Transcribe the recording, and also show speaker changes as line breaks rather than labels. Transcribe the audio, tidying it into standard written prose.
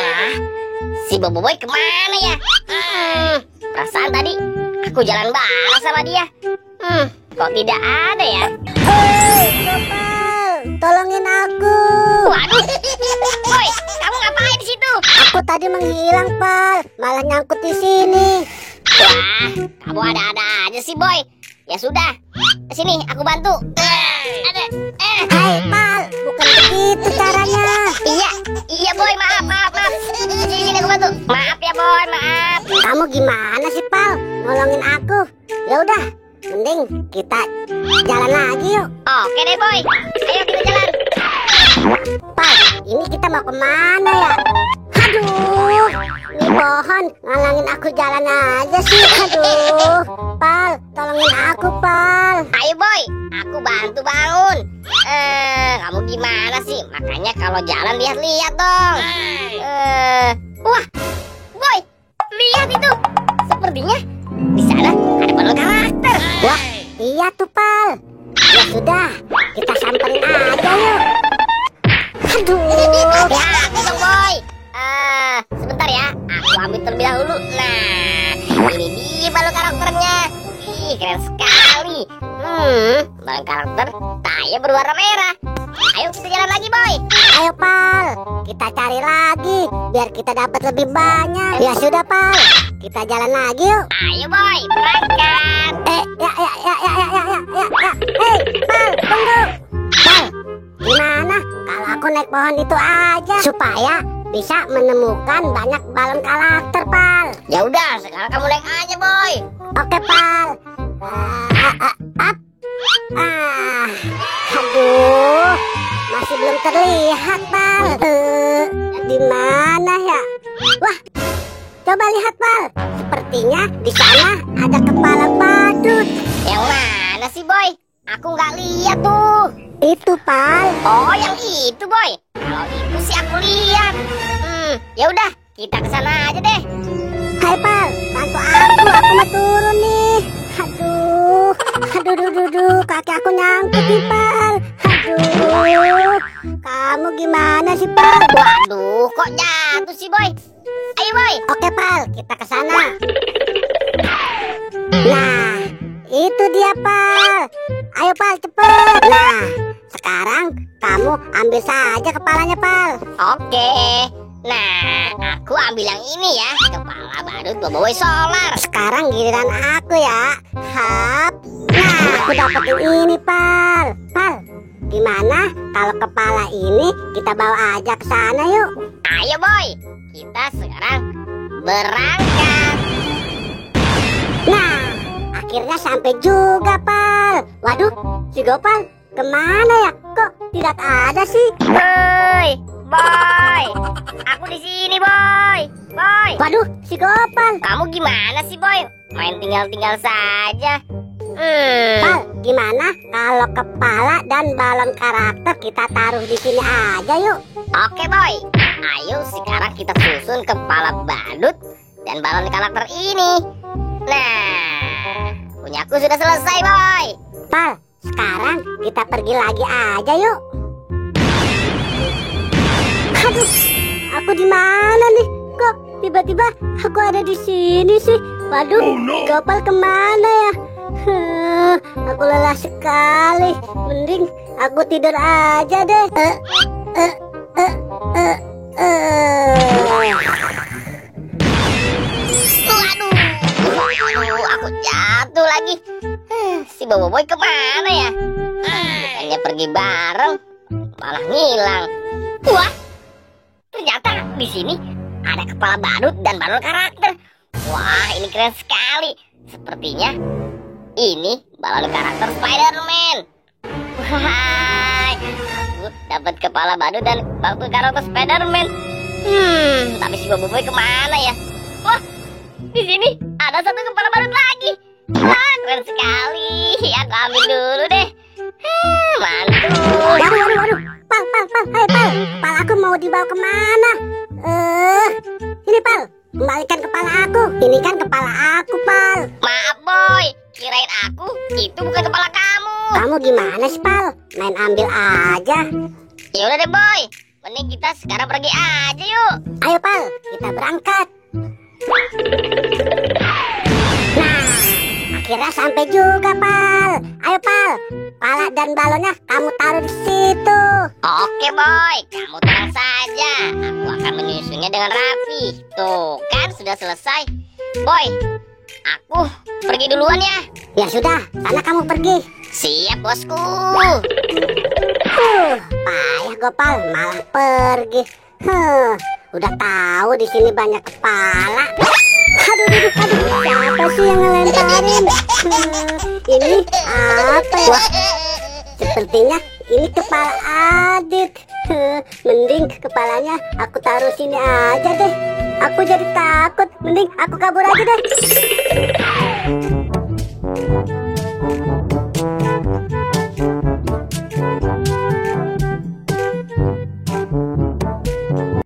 Wah, si Boboiboy kemana ya? Perasaan tadi aku jalan bareng sama dia. Kok tidak ada ya?
Hei, Gopal, tolongin aku.
Waduh, Boy, kamu ngapain di situ?
Aku tadi menghilang, Pal. Malah nyangkut di sini.
Wah, kamu ada-ada aja sih, Boy. Ya sudah, sini aku bantu.
Hai, Pal, bukan begitu caranya.
Iya, Boy, maaf. Sini aku bantu. Maaf ya, Boy, maaf.
Kamu gimana sih, Pal? Nolongin aku. Ya udah, mending kita jalan lagi yuk.
Oke deh, Boy. Ayo kita jalan.
Pal, ini kita mau kemana ya? Aduh, ini pohon ngalangin aku jalan aja sih. Aduh, Pal, tolongin aku, Pal.
Ayo, Boy, aku bantu bangun. Kamu gimana sih? Makanya kalau jalan lihat-lihat dong. Wah, Boy, lihat itu. Sepertinya di sana ada balon karakter.
Wah, iya tuh, Pal. Ya sudah, kita samperin aja yuk. Aduh,
Ya, aku dong, Boy. Sebentar ya, aku ambil terlebih dahulu. Nah, ini dia balon karakternya. Ih, keren sekali. Balon karakter taya berwarna merah. Ayo kita jalan lagi, Boy.
ayo, Pal, kita cari lagi biar kita dapat lebih banyak. Ya sudah, Pal, kita jalan lagi yuk.
Ayo, Boy, berangkat.
Ya. Hei, Pal, tunggu. Pal, gimana kalau aku naik pohon itu aja supaya bisa menemukan banyak balon karakter, Pal?
Ya udah, sekarang kamu naik aja, Boy.
Oke, Pal. Aduh, masih belum terlihat, Pal. Di mana ya? Wah, coba lihat, Pal. Sepertinya di sana ada kepala badut.
Yang mana sih, Boy? Aku nggak lihat tuh.
Itu, Pal.
Oh, yang itu, Boy. Kalau itu sih aku lihat. Ya udah, kita ke sana aja deh.
Hai, Pal, bantu aku mau turun nih. Aduh, kaki aku nyangkut nih, Pal. Aduh, kamu gimana sih, Pal?
Waduh, kok jatuh sih, Boy? Ayo, Boy.
Oke, Pal, kita ke sana. Nah, itu dia, Pal. Ayo, Pal, cepet. Nah, sekarang kamu ambil saja kepalanya, Pal.
Oke. Nah, aku ambil yang ini ya, kepala badut Boboiboy solar.
Sekarang giliran aku ya. Hap. Nah, aku dapetin ini, Pal. Pal, gimana kalau kepala ini kita bawa aja ke sana yuk?
Ayo, Boy. Kita sekarang berangkat.
Nah, akhirnya sampai juga, Pal. Waduh, si Gopal kemana ya? Kok tidak ada sih?
Boy. Aku di sini, Boy. Boy.
Waduh, si Gopal.
Kamu gimana sih, Boy? Main tinggal-tinggal saja.
Pal, gimana kalau kepala dan balon karakter kita taruh di sini aja yuk?
Oke, Boy. Ayo sekarang kita susun kepala badut dan balon karakter ini. Nah, punyaku sudah selesai, Boy.
Pal, sekarang kita pergi lagi aja yuk. Aduh, aku di mana nih? Kok tiba-tiba aku ada di sini sih? Waduh, Gopal kemana ya? Aku lelah sekali. Mending aku tidur aja deh.
Waduh, aku jatuh lagi. Si Boboiboy kemana ya? Bukannya pergi bareng, malah ngilang. Wah, ternyata di sini ada kepala badut dan balon karakter. Wah, ini keren sekali. Sepertinya ini balon karakter Spider-Man. Wah, aku dapat kepala badut dan balon karakter Spider-Man. Tapi si Boboiboy kemana ya? Wah, di sini ada satu kepala badut lagi. Wah, keren sekali. Aku ambil dulu deh. Mantul.
Waduh. Pal, hai Pal. Pal, aku mau dibawa kemana? Ini Pal, kembalikan kepala aku. Ini kan kepala aku, Pal.
Maaf, Boy. Kirain aku itu bukan kepala kamu.
Kamu gimana sih, Pal? Main ambil aja.
Ya udah deh boy, mending kita sekarang pergi aja yuk.
Ayo Pal, kita berangkat. Nah, akhirnya sampai juga Pal. Ayo Pal, pala dan balonnya kamu taruh di situ.
Oke boy, kamu tenang saja. Aku akan menyusunnya dengan rapi. Tuh kan sudah selesai. Boy, aku pergi duluan ya.
Ya sudah, sana kamu pergi.
Siap bosku.
Payah Gopal, malah pergi. Udah tahu di sini banyak kepala. Aduh, siapa sih yang ngelemparin? Ini apa ya? Wah, sepertinya ini kepala Adit. Mending kepalanya aku taruh sini aja deh. Aku jadi takut. Mending aku kabur aja deh.